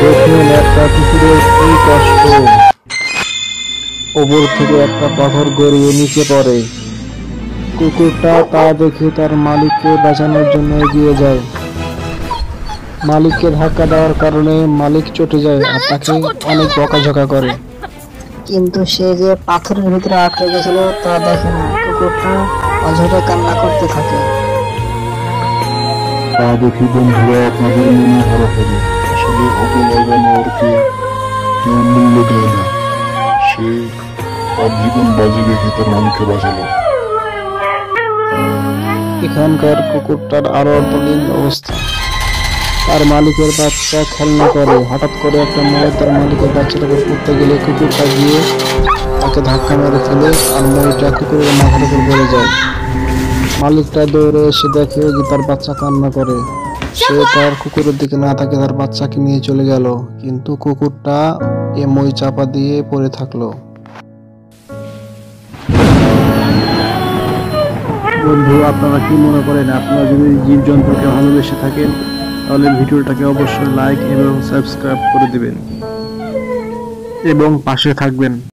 দেখুন একটা কুকুরের কি কষ্ট। ওপর থেকে একটা পাথর গড়িয়ে নিচে পড়ে। কুকুরটা তা দেখে তার মালিককে বাঁচানোর জন্য এগিয়ে যায়। মালিককে ধাক্কা দেওয়ার কারণে মালিক চটে যায় আর তাকে অনেক বকাঝকা করে। কিন্তু সে যে পাথরের ভিতরে আটকে গেছিল তা দেখে না, কুকুরটা অঝরে কান্না করতে থাকে। তা দেখি বন্ধুরা আপনাদের মনে খারাপ হবে। আসলে অবলা জানোয়ারকে কেউ মূল্য দেয় না। সে তার জীবন বাজি রেখে তার মালিককে বাঁচালো। এখানকার কুকুরটার আরো অর্ধলীন অবস্থা। তার মালিকের বাচ্চা খেলনা করে, হঠাৎ করে একটা মই তার মালিকের বাচ্চাটাকে পড়তে গেলে কুকুরটা গিয়ে তাকে ধাক্কা মেরে ফেলে আর মইটা কুকুরের মাথার উপর পড়ে যায়। মালিকটা দৌড়ে এসে দেখে যে তার বাচ্চা কান্না করে। সে তার কুকুরের দিকে না তাকে তার বাচ্চাকে নিয়ে চলে গেল, কিন্তু কুকুরটা এ মই চাপা দিয়ে পড়ে থাকলো। বন্ধু, আপনারা কি মনে করেন? আপনারা যদি জীবজন্তুকে ভালোবেসে থাকেন তাহলে ভিডিওটাকে অবশ্যই লাইক এবং সাবস্ক্রাইব করে দিবেন এবং পাশে থাকবেন।